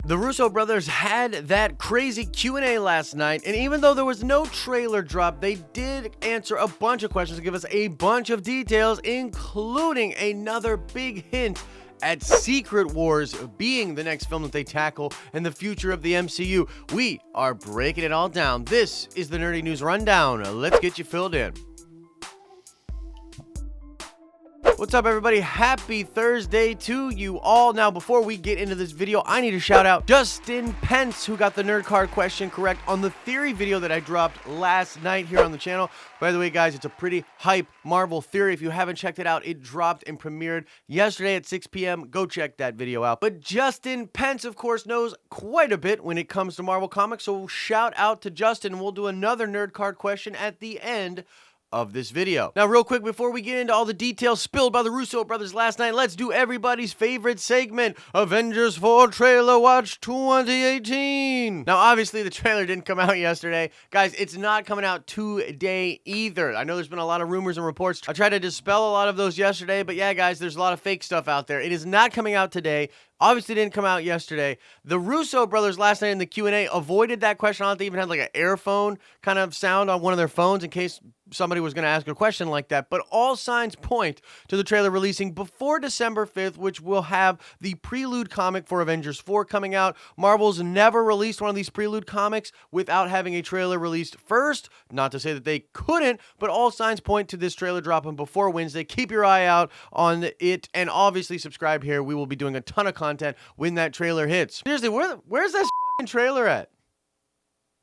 The Russo brothers had that crazy Q&A last night, and even though there was no trailer drop, they did answer a bunch of questions and give us a bunch of details, including another big hint at Secret Wars being the next film that they tackle in the future of the MCU. We are breaking it all down. This is the Nerdy News Rundown. Let's get you filled in. What's up, everybody? Happy Thursday to you all. Now, before we get into this video, I need to shout out Justin Pence, who got the nerd card question correct on the theory video that I dropped last night here on the channel. By the way, guys, it's a pretty hype Marvel theory. If you haven't checked it out, it dropped and premiered yesterday at 6 p.m. Go check that video out. But Justin Pence, of course, knows quite a bit when it comes to Marvel Comics, so shout out to Justin. We'll do another nerd card question at the end of this video. Now, real quick, before we get into all the details spilled by the Russo brothers last night, let's do everybody's favorite segment, Avengers 4 Trailer Watch 2018. Now, obviously, the trailer didn't come out yesterday. Guys, it's not coming out today either. I know there's been a lot of rumors and reports. I tried to dispel a lot of those yesterday, but yeah, guys, there's a lot of fake stuff out there. It is not coming out today. Obviously didn't come out yesterday. The Russo brothers last night in the Q&A avoided that question. I don't think they even had like an earphone kind of sound on one of their phones in case somebody was going to ask a question like that. But all signs point to the trailer releasing before December 5th, which will have the prelude comic for Avengers 4 coming out. Marvel's never released one of these prelude comics without having a trailer released first. Not to say that they couldn't, but all signs point to this trailer dropping before Wednesday. Keep your eye out on it, and obviously subscribe here. We will be doing a ton of content when that trailer hits. Seriously, where's that f***ing trailer at?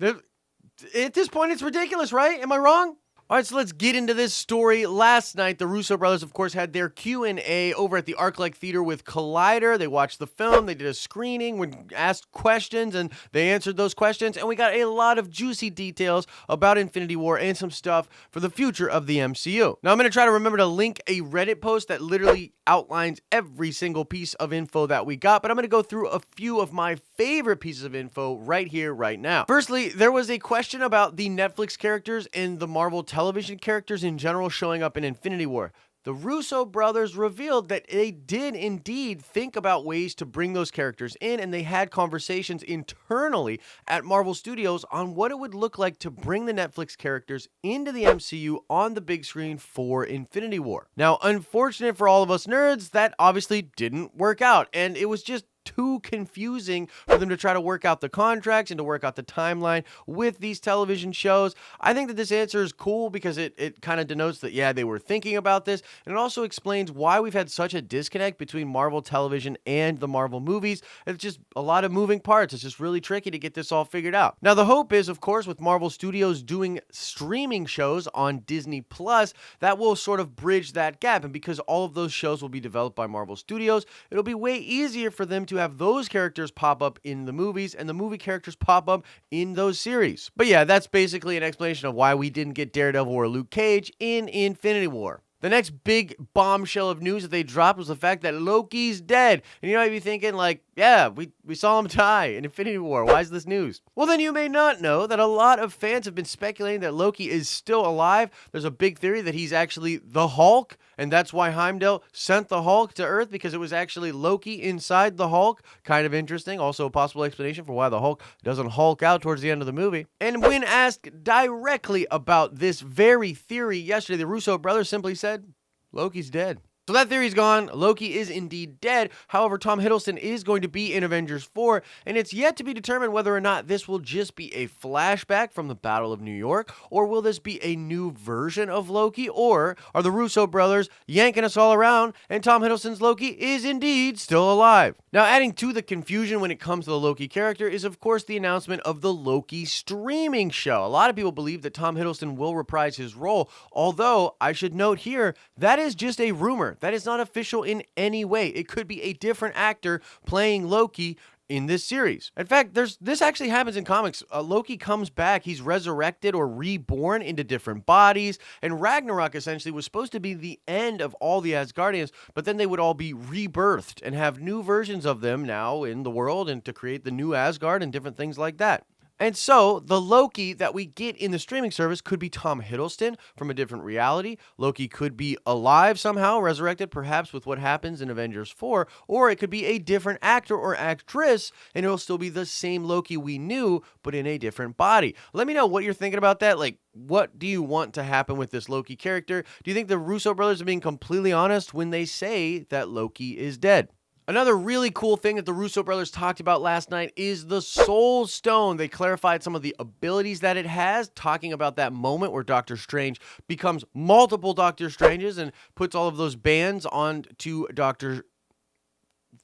At this point, it's ridiculous, right? Am I wrong? All right, so let's get into this story. Last night, the Russo brothers, of course, had their Q&A over at the ArcLight Theater with Collider. They watched the film, they did a screening, we asked questions, and they answered those questions, and we got a lot of juicy details about Infinity War and some stuff for the future of the MCU. Now, I'm going to try to remember to link a Reddit post that literally outlines every single piece of info that we got, but I'm going to go through a few of my favorite pieces of info right here, right now. Firstly, there was a question about the Netflix characters and the Marvel television characters in general showing up in Infinity War. The Russo brothers revealed that they did indeed think about ways to bring those characters in, and they had conversations internally at Marvel Studios on what it would look like to bring the Netflix characters into the MCU on the big screen for Infinity War. Now, unfortunate for all of us nerds, that obviously didn't work out, and it was just too confusing for them to try to work out the contracts and to work out the timeline with these television shows. I think that this answer is cool because it kind of denotes that, yeah, they were thinking about this, and it also explains why we've had such a disconnect between Marvel television and the Marvel movies. It's just a lot of moving parts. It's just really tricky to get this all figured out. Now, the hope is, of course, with Marvel Studios doing streaming shows on Disney Plus, that will sort of bridge that gap, and because all of those shows will be developed by Marvel Studios, it'll be way easier for them to have those characters pop up in the movies and the movie characters pop up in those series. But yeah, that's basically an explanation of why we didn't get Daredevil or Luke Cage in Infinity War. The next big bombshell of news that they dropped was the fact that Loki's dead. And you might be thinking, like, yeah, we saw him die in Infinity War. Why is this news? Well, then you may not know that a lot of fans have been speculating that Loki is still alive. There's a big theory that he's actually the Hulk, and that's why Heimdall sent the Hulk to Earth, because it was actually Loki inside the Hulk. Kind of interesting. Also a possible explanation for why the Hulk doesn't Hulk out towards the end of the movie. And when asked directly about this very theory yesterday, the Russo brothers simply said, Loki's dead. So that theory's gone. Loki is indeed dead. However, Tom Hiddleston is going to be in Avengers 4, and it's yet to be determined whether or not this will just be a flashback from the Battle of New York, or will this be a new version of Loki, or are the Russo brothers yanking us all around, and Tom Hiddleston's Loki is indeed still alive. Now, adding to the confusion when it comes to the Loki character is, of course, the announcement of the Loki streaming show. A lot of people believe that Tom Hiddleston will reprise his role, although I should note here, that is just a rumor. That is not official in any way. It could be a different actor playing Loki in this series. In fact, this actually happens in comics. Loki comes back, he's resurrected or reborn into different bodies, and Ragnarok essentially was supposed to be the end of all the Asgardians, but then they would all be rebirthed and have new versions of them now in the world and to create the new Asgard and different things like that. And so, the Loki that we get in the streaming service could be Tom Hiddleston from a different reality. Loki could be alive somehow, resurrected, perhaps with what happens in Avengers 4, or it could be a different actor or actress, and it'll still be the same Loki we knew, but in a different body. Let me know what you're thinking about that. Like, what do you want to happen with this Loki character? Do you think the Russo brothers are being completely honest when they say that Loki is dead? Another really cool thing that the Russo brothers talked about last night is the Soul Stone. They clarified some of the abilities that it has, talking about that moment where Doctor Strange becomes multiple Doctor Stranges and puts all of those bands onto Doctor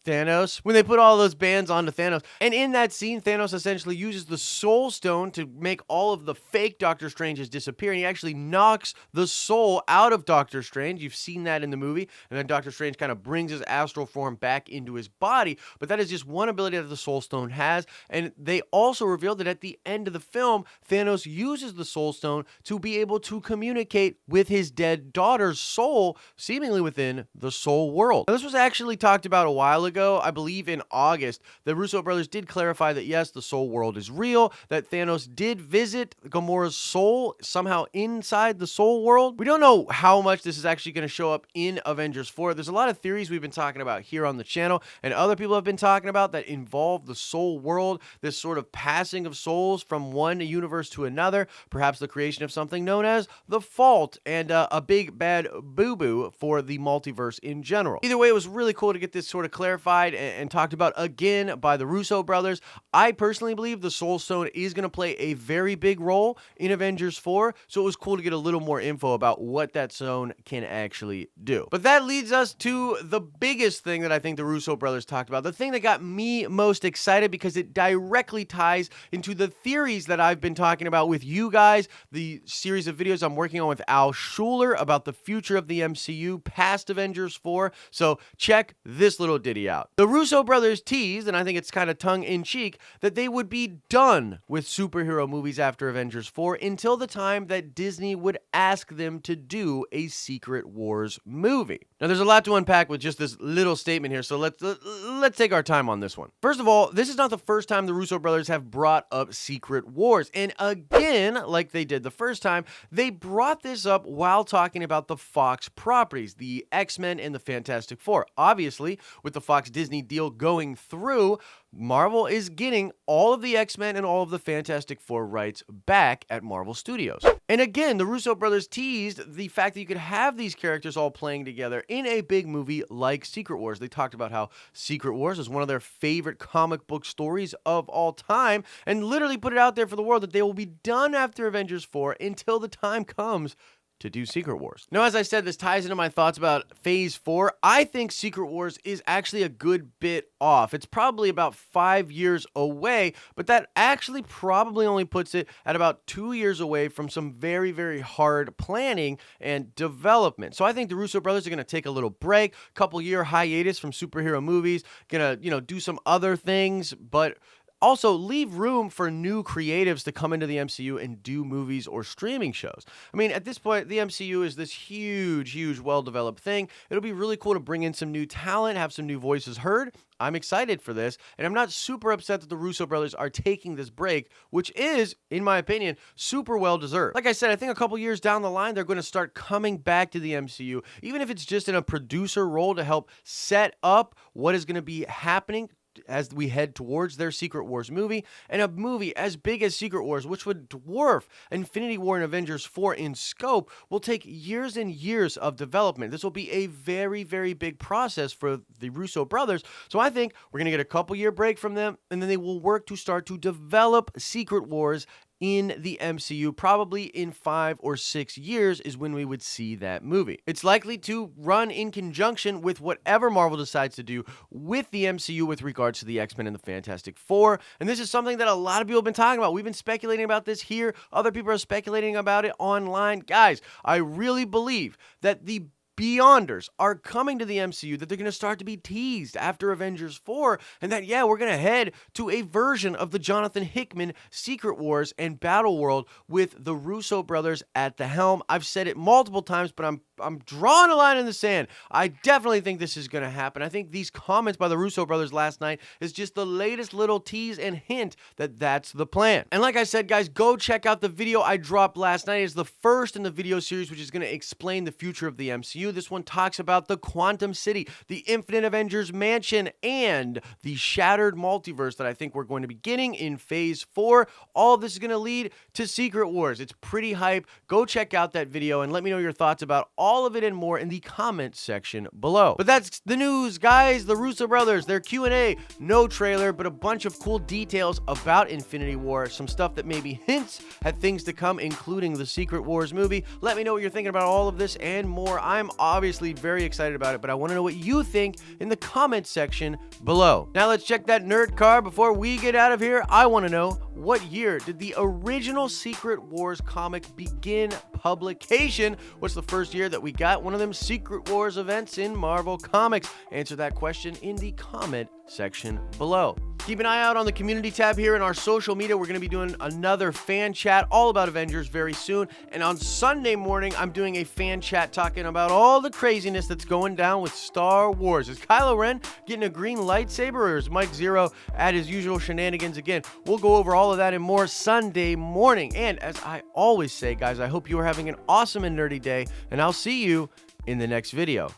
Thanos, when they put all those bands onto Thanos. And in that scene, Thanos essentially uses the Soul Stone to make all of the fake Doctor Stranges disappear, and he actually knocks the soul out of Doctor Strange. You've seen that in the movie, and then Doctor Strange kind of brings his astral form back into his body, but that is just one ability that the Soul Stone has, and they also revealed that at the end of the film, Thanos uses the Soul Stone to be able to communicate with his dead daughter's soul, seemingly within the soul world. Now, this was actually talked about a while ago. I believe in August, the Russo brothers did clarify that yes, the soul world is real, that Thanos did visit Gamora's soul somehow inside the soul world. We don't know how much this is actually going to show up in Avengers 4. There's a lot of theories we've been talking about here on the channel, and other people have been talking about that involve the soul world, this sort of passing of souls from one universe to another, perhaps the creation of something known as the Fault, and a big bad boo-boo for the multiverse in general. Either way, it was really cool to get this sort of clarified and talked about again by the Russo brothers. I personally believe the Soul Stone is going to play a very big role in Avengers 4, so it was cool to get a little more info about what that stone can actually do. But that leads us to the biggest thing that I think the Russo brothers talked about, the thing that got me most excited because it directly ties into the theories that I've been talking about with you guys, the series of videos I'm working on with Al Schuler about the future of the MCU past Avengers 4, so check this little ditty out. The Russo brothers teased, and I think it's kind of tongue-in-cheek, that they would be done with superhero movies after Avengers 4 until the time that Disney would ask them to do a Secret Wars movie. Now, there's a lot to unpack with just this little statement here, so let's take our time on this one. First of all, this is not the first time the Russo brothers have brought up Secret Wars, and again, like they did the first time, they brought this up while talking about the Fox properties, the X-Men and the Fantastic Four. Obviously, with the Fox Disney deal going through, Marvel is getting all of the X-Men and all of the Fantastic Four rights back at Marvel Studios. And again, the Russo brothers teased the fact that you could have these characters all playing together in a big movie like Secret Wars. They talked about how Secret Wars is one of their favorite comic book stories of all time, and literally put it out there for the world that they will be done after Avengers 4 until the time comes to do Secret Wars. Now, as I said, this ties into my thoughts about Phase 4. I think Secret Wars is actually a good bit off. It's probably about 5 years away, but that actually probably only puts it at about 2 years away from some very, very hard planning and development. So I think the Russo brothers are going to take a little break, couple year hiatus from superhero movies, gonna, do some other things, but also leave room for new creatives to come into the MCU and do movies or streaming shows. I mean, at this point, the MCU is this huge, well-developed thing. It'll be really cool to bring in some new talent, have some new voices heard. I'm excited for this, and I'm not super upset that the Russo brothers are taking this break, which is, in my opinion, super well-deserved. Like I said, I think a couple years down the line, they're going to start coming back to the MCU, even if it's just in a producer role to help set up what is going to be happening as we head towards their Secret Wars movie, and a movie as big as Secret Wars, which would dwarf Infinity War and Avengers 4 in scope, will take years and years of development. This will be a very, very big process for the Russo brothers, so I think we're going to get a couple year break from them, and then they will work to start to develop Secret Wars in the MCU. Probably in 5 or 6 years is when we would see that movie. It's likely to run in conjunction with whatever Marvel decides to do with the MCU with regards to the X-Men and the Fantastic Four, and this is something that a lot of people have been talking about. We've been speculating about this here. Other people are speculating about it online. Guys, I really believe that the Beyonders are coming to the MCU, that they're going to start to be teased after Avengers 4, and that, yeah, we're going to head to a version of the Jonathan Hickman Secret Wars and Battle World with the Russo brothers at the helm. I've said it multiple times, but I'm I'm drawing a line in the sand. I definitely think this is going to happen. I think these comments by the Russo brothers last night is just the latest little tease and hint that that's the plan. And like I said, guys, go check out the video I dropped last night. It's the first in the video series, which is going to explain the future of the MCU. This one talks about the Quantum City, the Infinite Avengers mansion, and the shattered multiverse that I think we're going to be getting in Phase 4. All of this is going to lead to Secret Wars. It's pretty hype. Go check out that video and let me know your thoughts about all of it and more in the comments section below. But that's the news, guys. The Russo brothers, their Q&A, no trailer, but a bunch of cool details about Infinity War, some stuff that maybe hints at things to come, including the Secret Wars movie. Let me know what you're thinking about all of this and more. I'm obviously very excited about it, but I want to know what you think in the comments section below. Now let's check that nerd card before we get out of here. I want to know, what year did the original Secret Wars comic begin publication? What's the first year that we got one of them Secret Wars events in Marvel Comics? Answer that question in the comment section below. Keep an eye out on the community tab here in our social media. We're going to be doing another fan chat all about Avengers very soon. And on Sunday morning, I'm doing a fan chat talking about all the craziness that's going down with Star Wars. Is Kylo Ren getting a green lightsaber, or is Mike Zero at his usual shenanigans again? We'll go over all of that and more Sunday morning. And as I always say, guys, I hope you are having an awesome and nerdy day, and I'll see you in the next video.